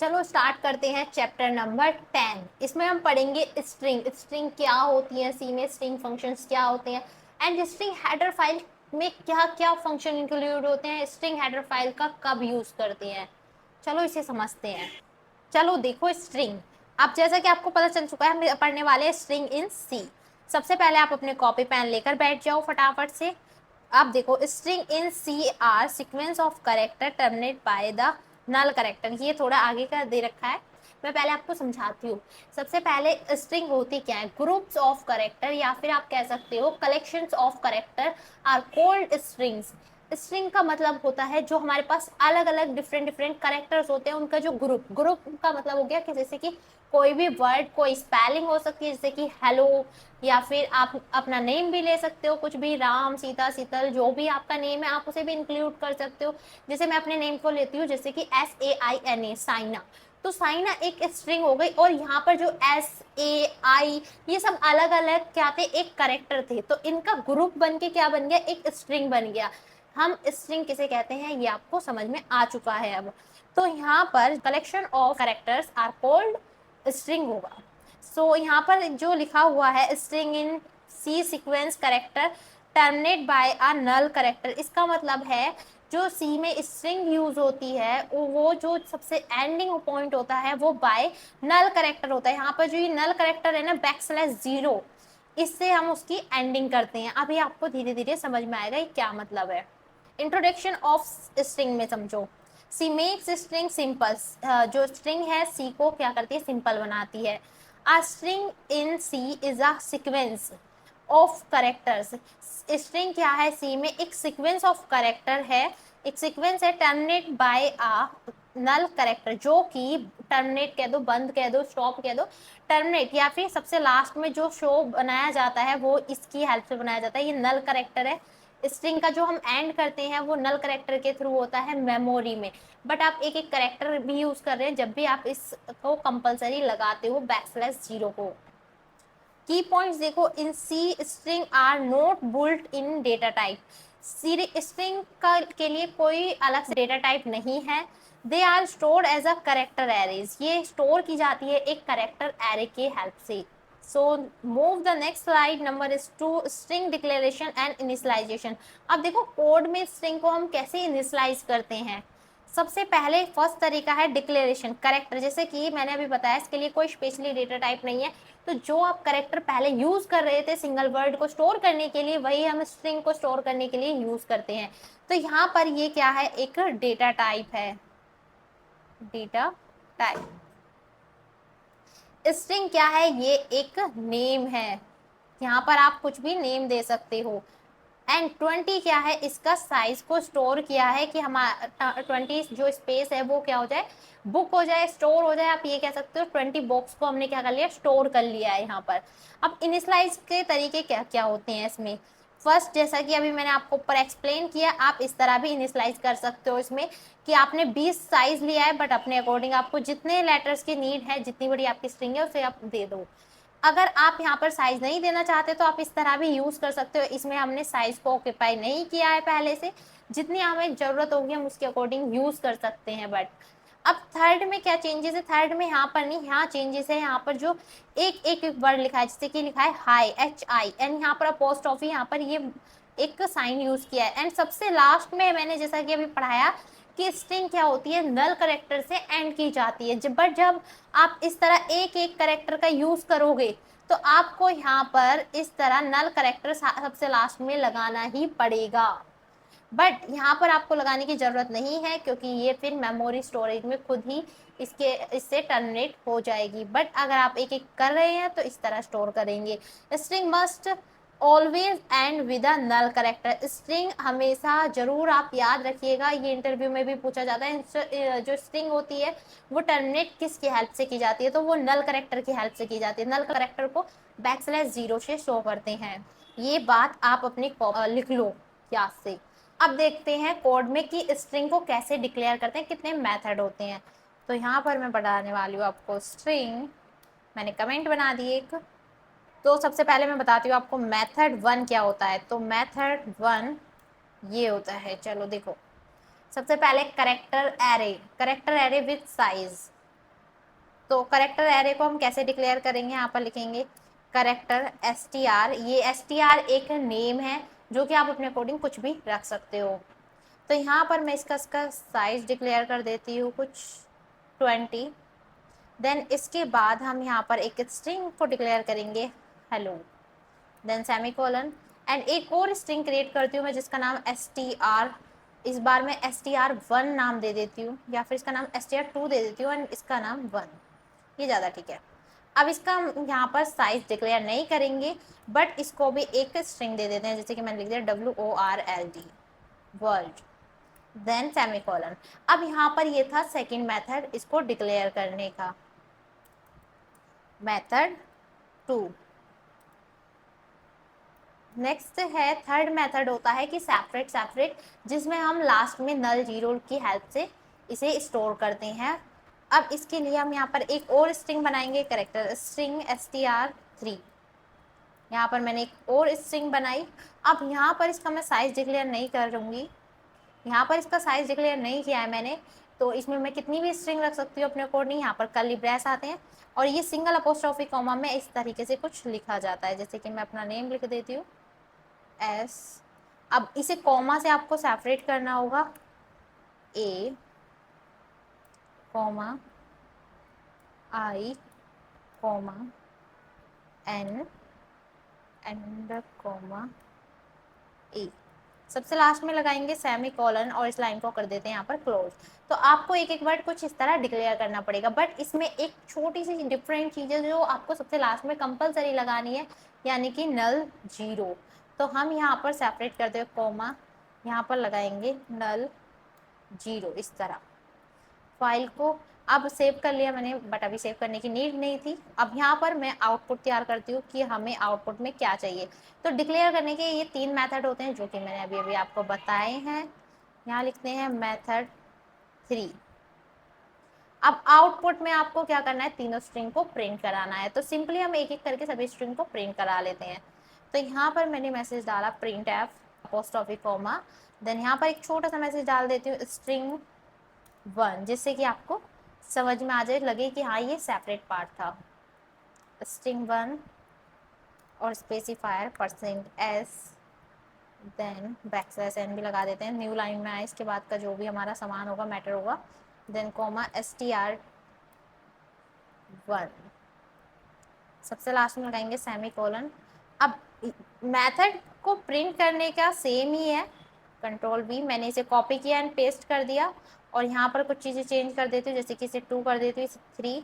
चलो स्टार्ट करते हैं चैप्टर नंबर 10। इसमें हम पढ़ेंगे स्ट्रिंग। स्ट्रिंग क्या होती है, सी में स्ट्रिंग फंक्शंस क्या होते हैं, एंड स्ट्रिंग हेडर फाइल में क्या क्या फंक्शन इंक्लूड होते हैं, स्ट्रिंग हेडर फाइल का कब यूज करते हैं। चलो इसे समझते हैं। चलो देखो स्ट्रिंग, अब जैसा कि आपको पता चल चुका है हम पढ़ने वाले हैं स्ट्रिंग इन सी। सबसे पहले आप अपने कॉपी पेन लेकर बैठ जाओ फटाफट से। अब देखो string in C are sequence of character terminate by the null character. ये थोड़ा आगे का दे रखा है, मैं पहले आपको समझाती हूँ। सबसे पहले स्ट्रिंग होती क्या है, ग्रुप्स ऑफ करेक्टर या फिर आप कह सकते हो collections of character are called strings. String का मतलब होता है जो हमारे पास अलग अलग डिफरेंट डिफरेंट करेक्टर्स होते हैं उनका जो ग्रुप। ग्रुप का मतलब हो गया कि जैसे कि कोई भी वर्ड कोई स्पेलिंग हो सकती है, जैसे कि हेलो, या फिर आप अपना नेम भी ले सकते हो, कुछ भी राम सीता शीतल जो भी आपका नेम है आप उसे भी इंक्लूड कर सकते हो। जैसे मैं अपने नेम को लेती हूँ, जैसे कि SAINA साइना, तो साइना एक स्ट्रिंग हो गई। और यहाँ पर जो SAI ये सब अलग अलग क्या थे, एक करेक्टर थे, तो इनका ग्रुप बन के क्या बन गया, एक स्ट्रिंग बन गया। हम स्ट्रिंग किसे कहते हैं ये आपको समझ में आ चुका है अब। तो यहाँ पर collection of characters are called string होगा। सो यहाँ पर जो लिखा हुआ है string in C sequence character terminate by a null character, इसका मतलब है जो सी में स्ट्रिंग यूज होती है वो जो सबसे एंडिंग पॉइंट होता है वो बाय नल करेक्टर होता है। यहाँ पर जो ये नल करेक्टर है ना, \0, इससे हम उसकी एंडिंग करते हैं। अभी आपको धीरे धीरे समझ में आएगा ये क्या मतलब है। इंट्रोडक्शन ऑफ स्ट्रिंग में समझो। सी मेक्स स्ट्रिंग सिंपल, जो स्ट्रिंग है सी को क्या करती है, सिंपल बनाती है। A string in C is a sequence of characters. String क्या है, सी में एक सीक्वेंस ऑफ करेक्टर है, एक सीक्वेंस है terminate by a null character, जो कि टर्मिनेट कह दो, बंद कह दो, स्टॉप कह दो, टर्मिनेट या फिर सबसे लास्ट में जो शो बनाया जाता है वो इसकी हेल्प से बनाया जाता है, ये नल करेक्टर है। स्ट्रिंग का जो हम एंड करते हैं वो नल करेक्टर के थ्रू होता है मेमोरी में। बट आप एक एक करेक्टर भी यूज कर रहे हैं जब भी आप इसको कंपलसरी लगाते हो \0 को। की पॉइंट्स देखो, in C string are not built in data type. String का के लिए कोई अलग से डेटा टाइप नहीं है। They are stored as a character arrays, ये स्टोर की जाती है एक करेक्टर एरे के हेल्प से। So move the next slide number is two string declaration and initialization. अब देखो कोड में स्ट्रिंग को हम कैसे इनिशियलाइज करते हैं। सबसे पहले फर्स्ट तरीका है डिक्लेरेशन करेक्टर, जैसे कि मैंने अभी बताया इसके लिए कोई स्पेशली डेटा टाइप नहीं है। तो जो आप करेक्टर पहले यूज कर रहे थे सिंगल वर्ड को स्टोर करने के लिए, वही हम स्ट्रिंग को स्टोर करने के लिए यूज करते हैं। तो यहाँ पर ये क्या है, एक डेटा टाइप है, डेटा टाइप। स्ट्रिंग क्या है, ये एक नेम है, यहाँ पर आप कुछ भी नेम दे सकते हो। एंड 20 क्या है, इसका साइज को स्टोर किया है कि हमारा 20 जो स्पेस है वो क्या हो जाए, बुक हो जाए, स्टोर हो जाए। आप ये कह सकते हो 20 बॉक्स को हमने क्या कर लिया, स्टोर कर लिया है यहाँ पर। अब इनिशियलाइज के तरीके क्या क्या होते हैं इसमें। फर्स्ट, जैसा कि अभी मैंने आपको ऊपर एक्सप्लेन किया, आप इस तरह भी इनिशियलाइज कर सकते हो इसमें कि आपने 20 साइज लिया है, बट अपने अकॉर्डिंग आपको जितने लेटर्स की नीड है, जितनी बड़ी आपकी स्ट्रिंग है उसे आप दे दो। अगर आप यहाँ पर साइज नहीं देना चाहते तो आप इस तरह भी यूज कर सकते हो। इसमें हमने साइज को ऑक्यूपाई नहीं किया है पहले से, जितनी हमें जरूरत होगी हम उसके अकॉर्डिंग यूज कर सकते हैं। बट अब थर्ड में क्या चेंजेस है, थर्ड में यहाँ पर नहीं, यहाँ चेंजेस है। यहाँ पर जो एक एक वर्ड लिखा है, जैसे कि लिखा है हाई, HI, एंड यहाँ पर अपोस्ट्रोफी, यहाँ पर ये एक साइन यूज किया है। एंड सबसे लास्ट में मैंने जैसा कि अभी पढ़ाया कि स्ट्रिंग क्या होती है, नल करेक्टर से एंड की जाती है। बट जब आप इस तरह एक एक करेक्टर का यूज करोगे तो आपको यहाँ पर इस तरह नल करेक्टर सबसे लास्ट में लगाना ही पड़ेगा। बट यहाँ पर आपको लगाने की जरूरत नहीं है क्योंकि ये फिर मेमोरी स्टोरेज में खुद ही इससे टर्मिनेट हो जाएगी। बट अगर आप एक एक कर रहे हैं तो इस तरह स्टोर करेंगे। String must always end with a null character. String हमेशा जरूर आप याद रखिएगा, ये इंटरव्यू में भी पूछा जाता है, जो स्ट्रिंग होती है वो टर्मिनेट किसकी हेल्प से की जाती है, तो वो नल करेक्टर की हेल्प से की जाती है। नल करेक्टर को \0 से शो करते हैं। ये बात आप अपनी लिख लो याद से। अब देखते हैं कोड में कि स्ट्रिंग को कैसे डिक्लेयर करते हैं, कितने मेथड होते हैं। तो यहाँ पर मैं बताने वाली हूँ आपको स्ट्रिंग, मैंने कमेंट बना दी एक। तो सबसे पहले मैं बताती हूँ आपको मेथड 1 क्या होता है। तो मेथड 1 ये होता है, चलो देखो। सबसे पहले character array, character array with size. तो करेक्टर एरे को हम कैसे डिक्लेयर करेंगे, यहाँ पर लिखेंगे करेक्टर str। ये str एक नेम है जो कि आप अपने अकॉर्डिंग कुछ भी रख सकते हो। तो यहाँ पर मैं इसका साइज डिक्लेयर कर देती हूँ कुछ 20। देन इसके बाद हम यहाँ पर एक स्ट्रिंग को डिक्लेयर करेंगे हेलो, देन सेमीकोलन, एंड एक और स्ट्रिंग क्रिएट करती हूँ मैं जिसका नाम str। इस बार मैं str1 नाम दे देती हूँ, या फिर इसका नाम str2 दे देती हूँ, एंड इसका नाम 1, ये ज़्यादा ठीक है। अब इसका हम यहाँ पर साइज डिक्लेयर नहीं करेंगे, बट इसको भी एक स्ट्रिंग दे देते हैं, जैसे कि मैंने लिख दिया WORLD वर्ल्ड, देन सेमीकोलन। अब यहाँ पर ये था सेकंड मेथड इसको डिक्लेयर करने का। मेथड 2। नेक्स्ट है थर्ड मेथड होता है कि सेपरेट, जिसमें हम लास्ट में नल जीरो की हेल्प से इसे स्टोर करते हैं। अब इसके लिए हम यहाँ पर एक और स्ट्रिंग बनाएंगे, करेक्टर स्ट्रिंग str3। यहाँ पर मैंने एक और स्ट्रिंग बनाई। अब यहाँ पर इसका मैं साइज डिक्लेयर नहीं करूँगी, यहाँ पर इसका साइज डिक्लेयर नहीं किया है मैंने, तो इसमें मैं कितनी भी स्ट्रिंग रख सकती हूँ अपने अकॉर्डिंग। यहाँ पर कर्ली ब्रेस आते हैं और ये सिंगल अपोस्ट्रोफी कॉमा में इस तरीके से कुछ लिखा जाता है, जैसे कि मैं अपना नेम लिख देती हूँ S। अब इसे कॉमा से आपको सेपरेट करना होगा, A comma I comma N and comma A। सबसे लास्ट में लगाएंगे सेमी कॉलन और इस लाइन को कर देते हैं यहाँ पर क्लोज। तो आपको एक एक वर्ड कुछ इस तरह डिक्लेयर करना पड़ेगा, बट इसमें एक छोटी सी डिफरेंट चीज़ है जो आपको सबसे लास्ट में कंपलसरी लगानी है, यानी कि नल जीरो। तो हम यहाँ पर सेपरेट करते हुए कॉमा यहाँ पर लगाएंगे नल जीरो इस तरह। फाइल को अब सेव कर लिया मैंने, बट अभी सेव करने की नीड नहीं थी। अब यहाँ पर मैं आउटपुट तैयार करती हूँ कि हमें आउटपुट में क्या चाहिए। तो डिक्लेयर करने के ये 3 मेथड होते हैं जो कि मैंने अभी अभी आपको बताए हैं। यहाँ लिखते हैं मेथड 3। अब आउटपुट में आपको क्या करना है, तीनों स्ट्रिंग को प्रिंट कराना है। तो सिंपली हम एक एक करके सभी स्ट्रिंग को प्रिंट करा लेते हैं। तो यहाँ पर मैंने मैसेज डाला print F apostrophe comma, then यहाँ पर एक छोटा सा मैसेज डाल देती हूँ स्ट्रिंग 1, जिससे कि आपको समझ में आ जाए, लगे कि हाँ ये सेपरेट पार्ट था। स्ट्रिंग 1 और स्पेसिफायर %s, देन \n भी लगा देते हैं, न्यू लाइन में आए इसके बाद का जो भी हमारा सामान होगा मैटर होगा, देन कॉमा str1। सबसे लास्ट में लगाएंगे सेमी कोलन। अब मेथड को प्रिंट करने का सेम ही है, Ctrl+V, मैंने इसे कॉपी किया एंड पेस्ट कर दिया और यहाँ पर कुछ चीज़ें चेंज कर देती हूँ, जैसे कि इसे 2 कर देती हूँ, इसे 3,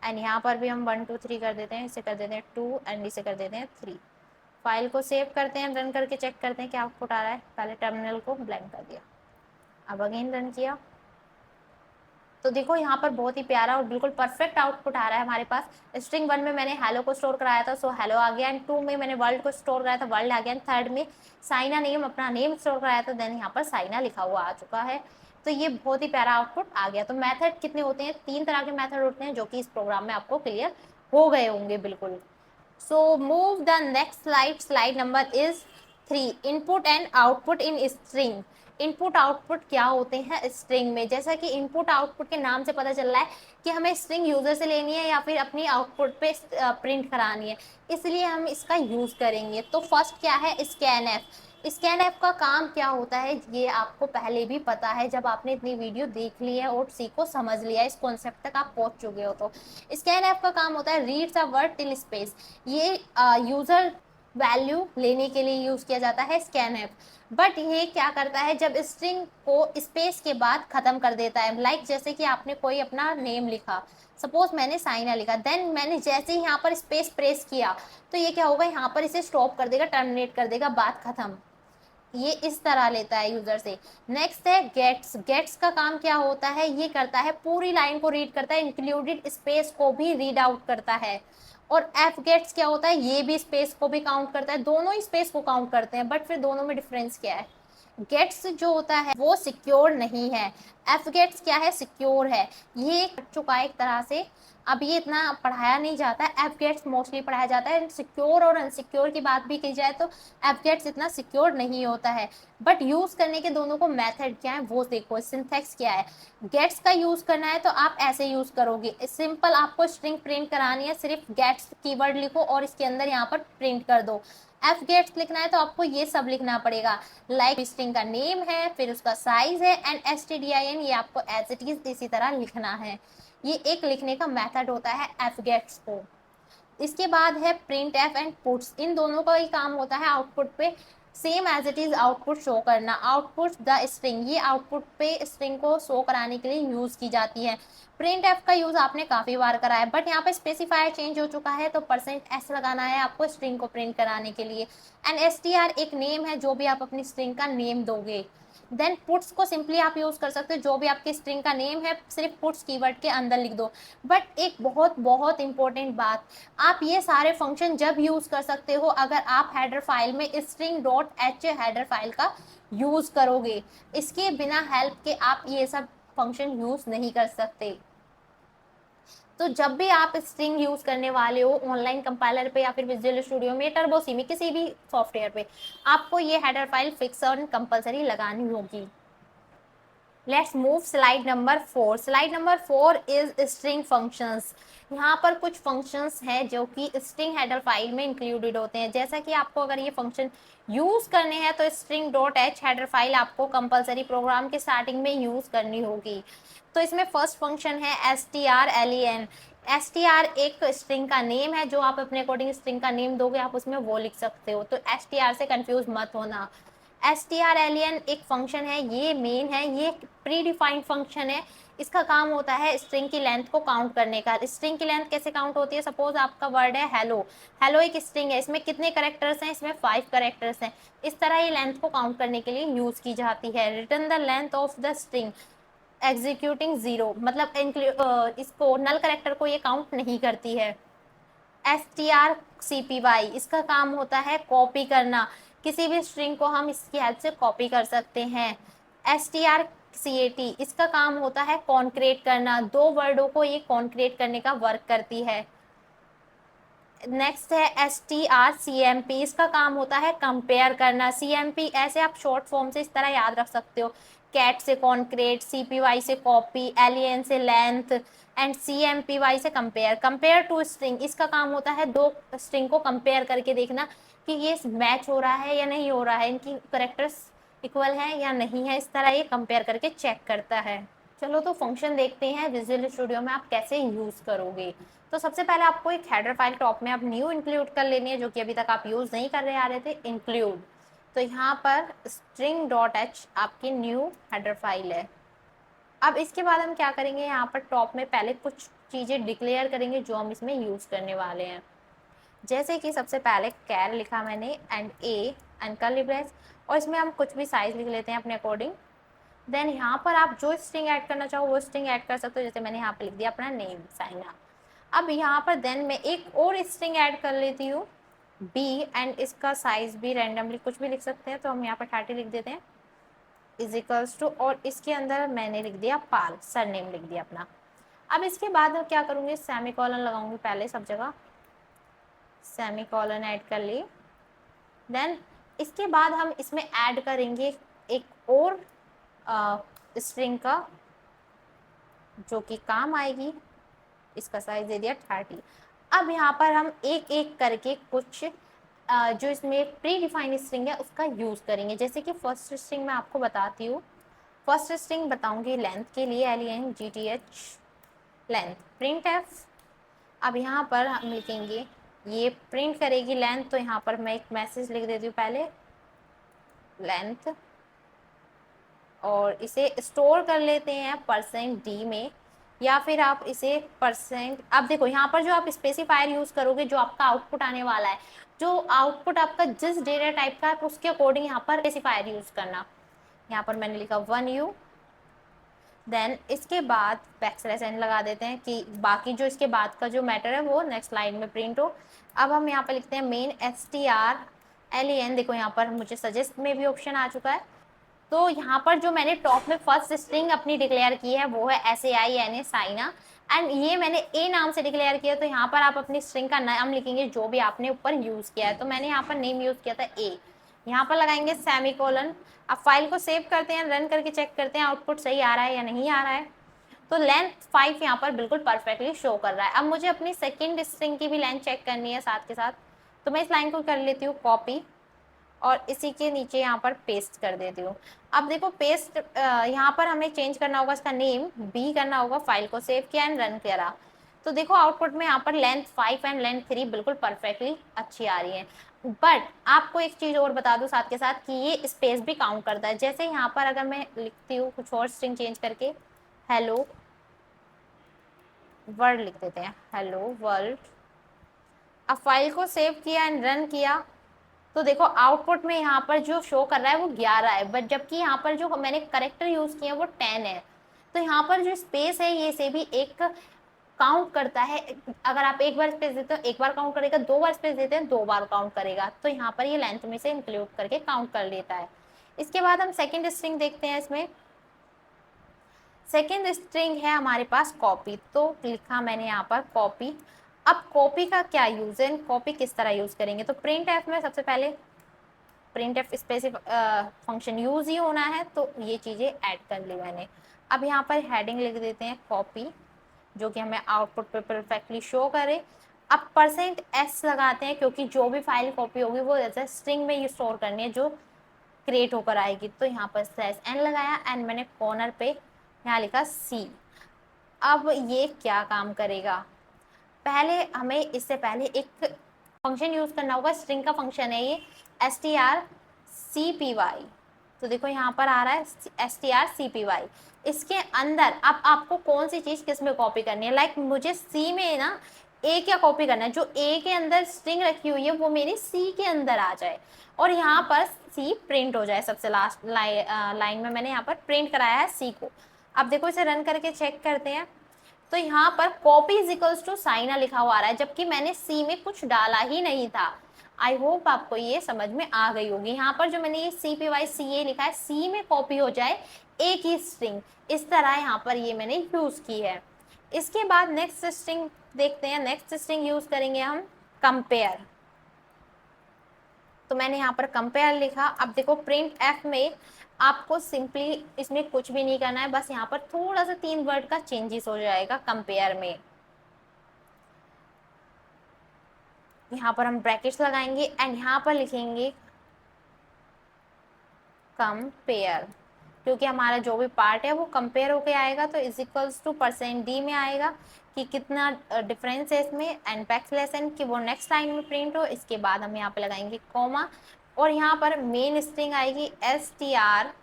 एंड यहाँ पर भी हम 1 2 3 कर देते हैं, इसे कर देते हैं 2 एंड इसे कर देते हैं 3। फाइल को सेव करते हैं, रन करके चेक करते हैं क्या आउटपुट आ रहा है। पहले टर्मिनल को ब्लैंक कर दिया, अब अगेन रन किया, तो देखो यहाँ पर बहुत ही प्यारा और बिल्कुल परफेक्ट आउटपुट आ रहा है हमारे पास। स्ट्रिंग 1 में मैंने हेलो को स्टोर कराया था, सो हेलो आ गया, एंड 2 में मैंने वर्ल्ड को स्टोर कराया था, वर्ल्ड आ गया, एंड 3rd में साइना नेम अपना नेम स्टोर कराया था, देन यहाँ पर साइना लिखा हुआ आ चुका है। तो ये बहुत ही प्यारा आउटपुट आ गया। तो मेथड कितने होते हैं, 3 तरह के मेथड होते हैं जो कि इस प्रोग्राम में आपको क्लियर हो गए होंगे बिल्कुल। सो move the next slide, slide number is 3, input and output in string. Input output क्या होते हैं स्ट्रिंग में, जैसा कि इनपुट आउटपुट के नाम से पता चल रहा है कि हमें स्ट्रिंग यूजर से लेनी है या फिर अपनी आउटपुट पे प्रिंट करानी है, इसलिए हम इसका यूज करेंगे। तो फर्स्ट क्या है, स्कैनएफ। स्कैनएफ का काम क्या होता है ये आपको पहले भी पता है, जब आपने इतनी वीडियो देख ली है और सीखो समझ लिया, इस कॉन्सेप्ट तक आप पहुंच चुके हो। तो स्कैनएफ का काम होता है reads a word till space. ये यूजर वैल्यू लेने के लिए यूज किया जाता है स्कैनएफ, बट ये क्या करता है, जब स्ट्रिंग को स्पेस के बाद खत्म कर देता है। लाइक जैसे कि आपने कोई अपना नेम लिखा, सपोज मैंने साइना लिखा, देन मैंने जैसे ही यहाँ पर स्पेस प्रेस किया तो ये क्या होगा, यहाँ पर इसे स्टॉप कर देगा, टर्मिनेट कर देगा, बात खत्म। ये इस तरह लेता है यूजर से। नेक्स्ट है गेट्स। गेट्स का काम क्या होता है, ये करता है पूरी लाइन को रीड करता है, इंक्लूडेड स्पेस को भी रीड आउट करता है। और एफ गेट्स क्या होता है, ये भी स्पेस को भी काउंट करता है, दोनों ही स्पेस को काउंट करते हैं, बट फिर दोनों में डिफरेंस क्या है। गेट्स जो होता है वो सिक्योर नहीं है, एफ गेट्स क्या है, सिक्योर है, ये कट चुका है एक तरह से, अब ये इतना पढ़ाया नहीं जाता है, एफ गेट्स मोस्टली पढ़ाया जाता है। सिक्योर और अनसिक्योर की बात भी की जाए तो एफ गेट्स इतना सिक्योर नहीं होता है, बट यूज करने के दोनों को मेथड क्या है वो देखो, सिंथेक्स क्या है। गेट्स का यूज करना है तो आप ऐसे यूज करोगे, सिंपल आपको स्ट्रिंग प्रिंट करानी है, सिर्फ गेट्स कीवर्ड लिखो और इसके अंदर यहाँ पर प्रिंट कर दो। एफ गेट्स लिखना है तो आपको ये सब लिखना पड़ेगा, लाइक स्ट्रिंग का नेम है, फिर उसका साइज है, एंड stdin ये आपको एज इट इज इसी तरह लिखना है। ये एक लिखने का मेथड होता है एफ गेट्स को। इसके बाद है प्रिंट एफ एंड पुट्स, इन दोनों का ही काम होता है आउटपुट पे same as it is output show करना। आउटपुट द स्ट्रिंग, ये आउटपुट पे स्ट्रिंग को शो कराने के लिए यूज की जाती है। प्रिंट एफ का यूज आपने काफी बार करा है, बट यहाँ पे स्पेसिफायर चेंज हो चुका है तो %s लगाना है आपको स्ट्रिंग को प्रिंट कराने के लिए। एंड str एक नेम है, जो भी आप अपनी स्ट्रिंग का नेम दोगे। देन पुट्स को सिंपली आप यूज कर सकते हो, जो भी आपकी स्ट्रिंग का नेम है सिर्फ पुट्स कीवर्ड के अंदर लिख दो। बट एक बहुत बहुत इंपॉर्टेंट बात, आप ये सारे फंक्शन जब यूज कर सकते हो अगर आप हेडर फाइल में string.h हेडर फाइल का यूज करोगे, इसके बिना हेल्प के आप ये सब फंक्शन यूज नहीं कर सकते। तो जब भी आप स्ट्रिंग यूज करने वाले हो ऑनलाइन कंपाइलर पे या फिर विजुअल स्टूडियो में, टर्बो सी में, किसी भी सॉफ्टवेयर पे, आपको ये हेडर फाइल फिक्स और कंपलसरी लगानी होगी। Let's move slide number 4। Slide number 4 is string functions. यहाँ पर कुछ फंक्शंस हैं जो कि स्ट्रिंग हेडर फाइल में इंक्लूडेड होते हैं। जैसा कि आपको अगर ये फंक्शन यूज करने हैं तो string.h हेडर फाइल आपको कंपलसरी प्रोग्राम के स्टार्टिंग में यूज करनी होगी। तो इसमें फर्स्ट फंक्शन है strlen। str एक स्ट्रिंग का नेम है, जो आप अपने अकॉर्डिंग स्ट्रिंग का नेम दोगे आप उसमें वो लिख सकते हो, तो str से कंफ्यूज मत होना। strlen एक फंक्शन है, ये मेन है, ये प्री डिफाइंड फंक्शन है। इसका काम होता है स्ट्रिंग की लेंथ को काउंट करने का। स्ट्रिंग की लेंथ कैसे काउंट होती है, सपोज आपका वर्ड है हेलो, हेलो एक स्ट्रिंग है, इसमें कितने करेक्टर्स हैं, इसमें 5 करेक्टर्स हैं। इस तरह ये लेंथ को काउंट करने के लिए यूज की जाती है। Return the length of the string executing 0, मतलब इसको नल करेक्टर को ये काउंट नहीं करती है। strcpy इसका काम होता है कॉपी करना, किसी भी स्ट्रिंग को हम इसकी हेल्प से कॉपी कर सकते हैं। strcat इसका काम होता है कॉन्क्रेट करना, 2 वर्डों को ये कॉन्क्रेट करने का वर्क करती है। नेक्स्ट है strcmp, इसका काम होता है कंपेयर करना। cmp ऐसे आप शॉर्ट फॉर्म से इस तरह याद रख सकते हो, कैट से कॉन्क्रेट, cpy से कॉपी, len से लेंथ, एंड cmpy से कंपेयर। कंपेयर टू स्ट्रिंग, इसका काम होता है 2 स्ट्रिंग को कंपेयर करके देखना कि ये मैच हो रहा है या नहीं हो रहा है, इनकी करेक्टर्स इक्वल है या नहीं है, इस तरह ये कंपेयर करके चेक करता है। चलो तो फंक्शन देखते हैं विजुअल स्टूडियो में आप कैसे यूज करोगे। तो सबसे पहले आपको एक हेडर फाइल टॉप में आप न्यू इंक्लूड कर लेनी है, जो कि अभी तक आप यूज नहीं कर रहे आ रहे थे, इंक्लूड। तो यहाँ पर string.h आपकी न्यू हेडर फाइल है। अब इसके बाद हम क्या करेंगे, यहाँ पर टॉप में पहले कुछ चीजें डिक्लेयर करेंगे जो हम इसमें यूज करने वाले हैं। जैसे कि सबसे पहले कैर लिखा मैंने एंड एंड कर्ली ब्रेस, और इसमें हम कुछ भी साइज लिख लेते हैं अपने अकॉर्डिंग। देन यहाँ पर आप जो स्ट्रिंग ऐड करना चाहो वो स्ट्रिंग ऐड कर सकते हो, जैसे मैंने यहाँ पे लिख दिया अपना नेम साइना। अब यहाँ पर देन मैं एक और स्ट्रिंग ऐड कर लेती हूँ बी, एंड इसका साइज भी रैंडमली कुछ भी लिख सकते हैं, तो हम यहाँ पर 30 लिख देते हैं इज इक्वल्स टू, और इसके अंदर मैंने लिख दिया पाल, सर नेम लिख दिया अपना। अब इसके बाद मैं क्या करूँगी, सेमी कॉलन लगाऊंगी पहले सब जगह, सेमी कॉलन ऐड कर ली। देन इसके बाद हम इसमें ऐड करेंगे एक और स्ट्रिंग का जो कि काम आएगी, इसका साइज दे दिया 30। अब यहाँ पर हम एक एक करके कुछ जो इसमें प्री डिफाइंड स्ट्रिंग है उसका यूज करेंगे। जैसे कि फर्स्ट स्ट्रिंग मैं आपको बताती हूँ, फर्स्ट स्ट्रिंग बताऊंगी लेंथ के लिए, LENGTH लेंथ, प्रिंट एफ। अब यहाँ पर हम लिखेंगे, ये प्रिंट करेगी लेंथ, तो यहाँ पर मैं एक मैसेज लिख देती हूँ पहले लेंथ, और इसे स्टोर कर लेते हैं %d में, या फिर आप इसे अब देखो यहाँ पर जो आप स्पेसिफायर यूज करोगे, जो आपका आउटपुट आने वाला है, जो आउटपुट आपका जिस डेटा टाइप का है उसके अकॉर्डिंग यहाँ पर स्पेसिफायर यूज करना। यहाँ पर मैंने लिखा 1U, देन इसके बाद \n लगा देते हैं कि बाकी जो इसके बाद का जो मैटर है वो नेक्स्ट लाइन में प्रिंट हो। अब हम यहाँ पर लिखते हैं मेन strlen, देखो यहाँ पर मुझे सजेस्ट में भी ऑप्शन आ चुका है, तो यहाँ पर जो मैंने टॉप में फर्स्ट स्ट्रिंग अपनी डिक्लेयर की है वो है SAINA साइना, एंड ये मैंने ए नाम से डिक्लेयर किया। तो यहाँ पर आप अपनी स्ट्रिंग का नाम लिखेंगे जो भी आपने ऊपर यूज किया है। तो मैंने यहाँ पर नेम यूज किया था ए। यहाँ पर लगाएंगे सेमीकोलन। अब फाइल को सेव करते हैं, रन करके चेक करते हैं आउटपुट सही आ रहा है या नहीं आ रहा है। तो लेंथ 5 यहाँ पर बिल्कुल परफेक्टली शो कर रहा है। अब मुझे अपनी सेकेंड स्ट्रिंग की भी लेंथ चेक करनी है साथ के साथ। तो मैं इस लाइन को कर लेती हूँ कॉपी और इसी के नीचे यहाँ पर पेस्ट कर देती हूँ। अब देखो पेस्ट यहाँ पर हमें चेंज करना होगा, इसका नेम बी करना होगा। फाइल को सेव किया एंड रन करा। तो देखो आउटपुट में यहाँ पर लेंथ 5 एंड लेंथ 3 बिल्कुल परफेक्टली अच्छी आ रही है। बट आपको एक चीज और बता दूं साथ के साथ कि ये स्पेस भी काउंट करता है। जैसे यहाँ पर अगर मैं लिखती हूँ कुछ और स्ट्रिंग चेंज करके हेलो वर्ल्ड लिख देते हैं, हेलो वर्ल्ड। अब फाइल को सेव किया एंड रन किया तो देखो आउटपुट में यहाँ पर जो शो कर रहा है वो 11 है, बट जबकि यहाँ पर जो मैंने करेक्टर यूज किया वो 10 है। तो यहाँ पर जो स्पेस है ये से भी एक काउंट करता है। अगर आप एक बार स्पेस देते हो एक बार काउंट करेगा, 2 बार स्पेस देते हैं 2 बार काउंट करेगा। तो यहाँ पर ये लेंथ में से इंक्लूड करके काउंट कर लेता है। इसके बाद हम सेकेंड स्ट्रिंग देखते हैं। इसमें सेकेंड स्ट्रिंग है हमारे पास कॉपी। तो लिखा मैंने यहाँ पर कॉपी। अब कॉपी का क्या यूज है, कॉपी किस तरह यूज करेंगे। तो प्रिंट एफ में सबसे पहले printf specific function use ही होना है, तो ये चीजें ऐड कर ली मैंने। अब यहाँ पर हेडिंग लिख देते हैं कॉपी, जो कि हमें आउटपुट पे परफेक्टली शो करे। अब %s लगाते हैं क्योंकि जो भी फाइल कॉपी होगी वो जैसे स्ट्रिंग में ही स्टोर करनी है जो क्रिएट होकर आएगी। तो यहाँ पर /n लगाया एंड मैंने कॉर्नर पे यहाँ लिखा C। अब ये क्या काम करेगा, पहले हमें इससे पहले एक फंक्शन यूज करना होगा। स्ट्रिंग का फंक्शन है ये strcpy। तो देखो यहाँ पर आ रहा है strcpy। इसके अंदर अब आपको कौन सी चीज किस में कॉपी करनी है। लाइक मुझे C में ना A क्या कॉपी करना है, जो A के अंदर स्ट्रिंग रखी हुई है वो मेरी C के अंदर आ जाए और यहाँ पर C प्रिंट हो जाए। सबसे लास्ट लाइन में मैंने यहाँ पर प्रिंट कराया है C को। अब देखो इसे रन करके चेक करते हैं। तो यहाँ पर copy is equals to Saina लिखा हुआ आ रहा है, जबकि मैंने C में कुछ डाला ही नहीं था। आई होप आपको ये समझ में आ गई होगी। यहाँ पर जो मैंने ये CPYCA लिखा है, C में कॉपी हो जाए एक ही स्ट्रिंग, इस तरह यहाँ पर ये मैंने यूज की है। इसके बाद नेक्स्ट स्ट्रिंग देखते हैं। नेक्स्ट स्ट्रिंग यूज करेंगे हम कंपेयर। तो मैंने यहाँ पर कंपेयर लिखा। अब देखो प्रिंट एफ में आपको सिंपली इसमें कुछ भी नहीं करना है, बस यहाँ पर थोड़ा सा 3 वर्ड का चेंजेस हो जाएगा कंपेयर में। यहाँ पर हम ब्रैकेट्स लगाएंगे एंड यहाँ पर लिखेंगे कंपेयर, क्योंकि हमारा जो भी पार्ट है वो कंपेयर होके आएगा। तो इज इक्वल्स टू %d में आएगा कि कितना डिफरेंस है इसमें, एंड बैकस्लैश कि वो नेक्स्ट लाइन में प्रिंट हो। इसके बाद हम यहाँ पे लगाएंगे कॉमा और यहाँ पर मेन स्ट्रिंग आएगी strcmp।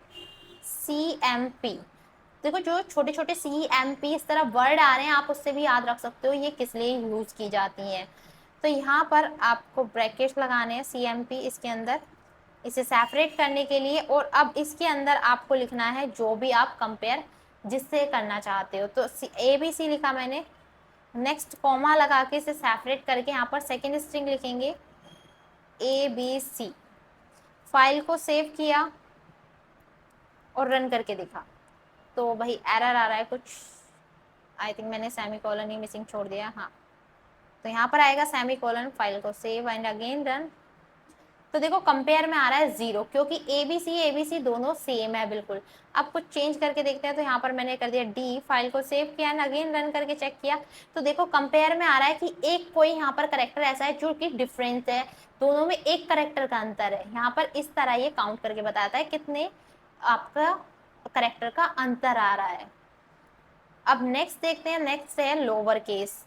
देखो जो छोटे छोटे CMP इस तरह वर्ड आ रहे हैं, आप उससे भी याद रख सकते हो ये किस लिए यूज की जाती हैं। तो यहाँ पर आपको ब्रैकेट्स लगाने हैं CMP इसके अंदर, इसे सेपरेट करने के लिए। और अब इसके अंदर आपको लिखना है जो भी आप कंपेयर जिससे करना चाहते हो। तो ABC लिखा मैंने, नेक्स्ट कॉमा लगा के इसे सेपरेट करके यहाँ पर सेकेंड स्ट्रिंग लिखेंगे ABC। फाइल को सेव किया और रन करके देखा तो भाई एरर आ रहा है कुछ। आई थिंक मैंने सेमीकोलन ही मिसिंग छोड़ दिया। हाँ, तो यहाँ पर आएगा सेमीकोलन। फाइल को सेव एंड अगेन रन। तो देखो कंपेयर में आ रहा है 0, क्योंकि ABC दोनों सेम है बिल्कुल। अब कुछ चेंज करके देखते हैं। तो यहाँ पर मैंने कर दिया D। फाइल को सेव किया एंड अगेन रन करके चेक किया तो देखो कंपेयर में आ रहा है कि एक कोई यहाँ पर करेक्टर ऐसा है जो कि डिफरेंस है, दोनों में एक करेक्टर का अंतर है। यहाँ पर इस तरह ये काउंट करके बताता है कितने आपका करेक्टर का अंतर आ रहा है। अब नेक्स्ट देखते हैं। नेक्स्ट है लोअर केस।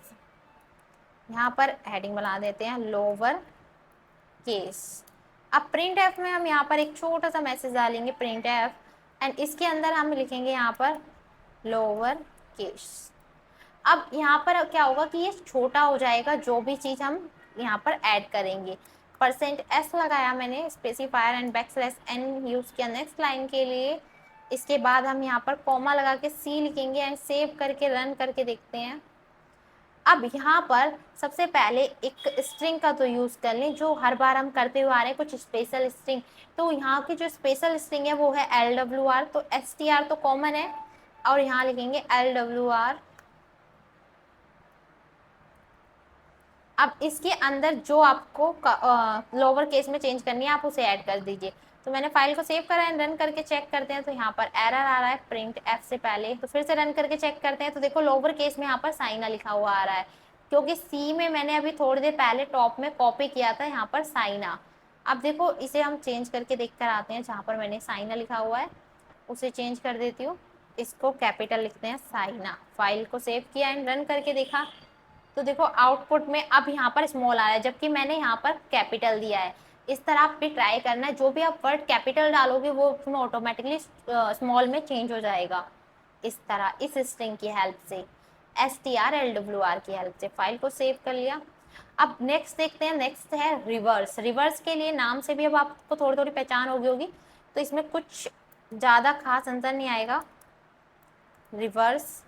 यहाँ पर हेडिंग बना देते हैं लोअर केस। अब प्रिंट एफ में हम यहाँ पर एक छोटा सा मैसेज डालेंगे प्रिंट एफ, एंड इसके अंदर हम लिखेंगे यहाँ पर लोअर केस। अब यहाँ पर क्या होगा कि ये छोटा हो जाएगा जो भी चीज हम यहाँ पर ऐड करेंगे। %s लगाया मैंने specifier and backslash n use किया नेक्स्ट लाइन के लिए। इसके बाद हम यहाँ पर कॉमा लगा के C लिखेंगे एंड सेव करके रन करके देखते हैं। अब यहाँ पर सबसे पहले एक स्ट्रिंग का तो यूज कर लें, जो हर बार हम करते हुए आ रहे हैं, कुछ स्पेशल स्ट्रिंग। तो यहाँ की जो स्पेशल स्ट्रिंग है वो है LWR, तो STR तो कॉमन है, और यहाँ लिखेंगे LWR। अब इसके अंदर जो आपको लोअर केस में चेंज करनी है आप उसे ऐड कर दीजिए। तो मैंने फाइल को सेव करा है, रन करके चेक करते हैं तो यहाँ पर एरर आ रहा है प्रिंट एफ से पहले। तो फिर से रन करके चेक करते हैं तो देखो लोअर केस में यहाँ पर साइना लिखा हुआ आ रहा है, क्योंकि सी में मैंने अभी थोड़ी देर पहले टॉप में कॉपी किया था यहाँ पर साइना। अब देखो इसे हम चेंज करके देख कर आते हैं, जहाँ पर मैंने साइना लिखा हुआ है उसे चेंज कर देती हूँ, इसको कैपिटल लिखते हैं साइना। फाइल को सेव किया एंड रन करके देखा तो देखो आउटपुट में अब यहाँ पर स्मॉल आ रहा है, जबकि मैंने यहाँ पर कैपिटल दिया है। इस तरह आप भी ट्राई करना है, जो भी आप वर्ड कैपिटल डालोगे वो उसमें ऑटोमेटिकली स्मॉल में चेंज हो जाएगा। इस तरह इस स्ट्रिंग की हेल्प से, STR LWR की हेल्प से। फाइल को सेव कर लिया। अब नेक्स्ट देखते हैं, नेक्स्ट है रिवर्स। रिवर्स के लिए नाम से भी अब आपको थोड़ी थोड़ी पहचान होगी, तो इसमें कुछ ज़्यादा खास अंतर नहीं आएगा। रिवर्स,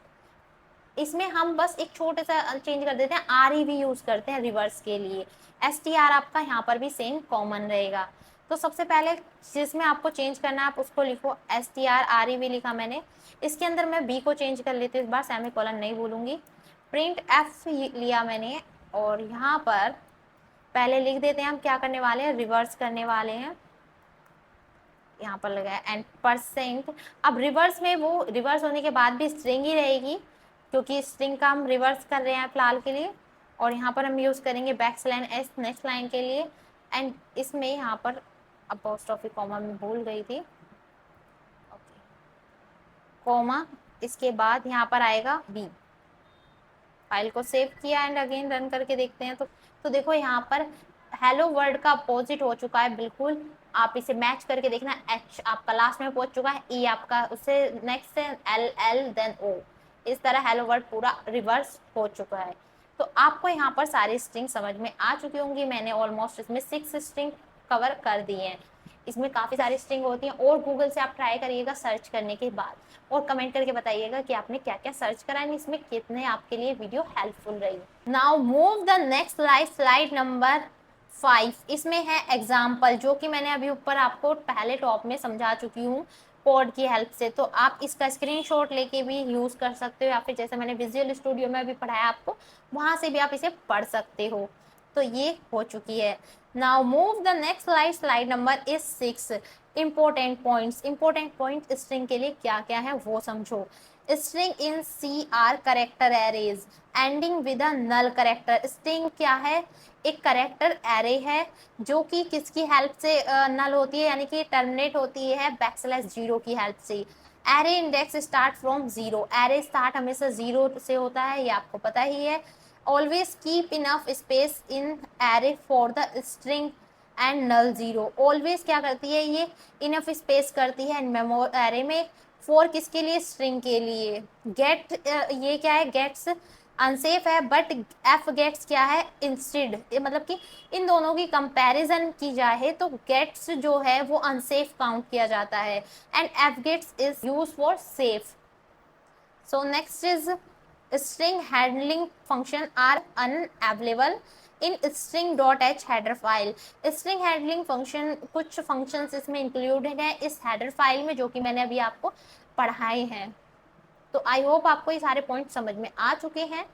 इसमें हम बस एक छोटे सा चेंज कर देते हैं, REV यूज करते हैं रिवर्स के लिए। STR आपका यहाँ पर भी सेम कॉमन रहेगा। तो सबसे पहले जिसमें आपको चेंज करना है आप उसको लिखो, STR REV लिखा मैंने। इसके अंदर मैं B को चेंज कर लेती हूँ, इस बार सेमीकोलन नहीं भूलूंगी। प्रिंट F लिया मैंने, और यहाँ पर पहले लिख देते हैं हम क्या करने वाले हैं, रिवर्स करने वाले हैं। यहाँ पर लगाया एंड %। अब रिवर्स में वो रिवर्स होने के बाद भी स्ट्रिंग ही रहेगी, क्योंकि स्ट्रिंग का हम रिवर्स कर रहे हैं फिलहाल के लिए। और यहाँ पर हम यूज़ करेंगे \S नेक्स्ट लाइन के लिए। एंड इसमें यहाँ पर अपोस्ट्रोफी कॉमा में भूल गई थी, ओके, कॉमा, इसके बाद यहाँ पर आएगा B। फाइल को सेव किया एंड अगेन रन करके देखते हैं तो देखो यहाँ पर हेलो वर्ड का अपोजिट हो चुका है बिल्कुल। आप इसे मैच करके देखना, H आपका लास्ट में पहुंच चुका है, E आपका उससे नेक्स्ट है, L देन O। इस तरह हेलो वर्ड पूरा रिवर्स हो चुका है। तो आपको यहाँ पर सारी स्ट्रिंग समझ में आ चुकी होंगी। मैंने ऑलमोस्ट इसमें 6 स्ट्रिंग कवर कर दिए हैं। इसमें काफ़ी सारी स्ट्रिंग होती हैं, और गूगल से आप ट्राई करिएगा सर्च करने के बाद, और कमेंट करके बताइएगा कि आपने क्या क्या सर्च करा है, इसमें कितने आपके लिए वीडियो हेल्पफुल रही। Now move the next slide number 5। इसमें है एग्जाम्पल, जो कि मैंने अभी ऊपर आपको पहले टॉप में समझा चुकी हूँ कोड की हेल्प से। तो आप इसका स्क्रीनशॉट लेके भी यूज़ कर सकते हो, या फिर जैसे मैंने विजुअल स्टूडियो में अभी पढ़ाया आपको, वहाँ से भी आप इसे पढ़ सकते हो। तो ये हो चुकी है। Now move the next slide number is 6। Important point string के लिए क्या क्या है वो समझो। String in C are character arrays ending with a null character. String क्या है, एक करेक्टर एरे है जो कि किसकी हेल्प से नल होती है, यानी कि टर्मिनेट होती है \0 की हेल्प से। Array index start from 0। Array start हमेशा 0 से होता है, ये आपको पता ही है। Always keep enough space in array for the string and null 0। Always क्या करती है, ये इनफ स्पेस करती है एरे में, फॉर किसके लिए, स्ट्रिंग के लिए। गेट, ये क्या है, गेट्स अनसेफ है, बट एफ गेट्स क्या है, इंस्टेड। मतलब कि इन दोनों की कंपैरिजन की जाए तो गेट्स जो है वो अनसेफ काउंट किया जाता है, and F gets is use for safe. So next is string handling function are unavailable in string.h header file। string handling function कुछ functions इसमें included है इस header file में, जो कि मैंने अभी आपको पढ़ाए हैं। तो आई होप आपको ये सारे पॉइंट समझ में आ चुके हैं।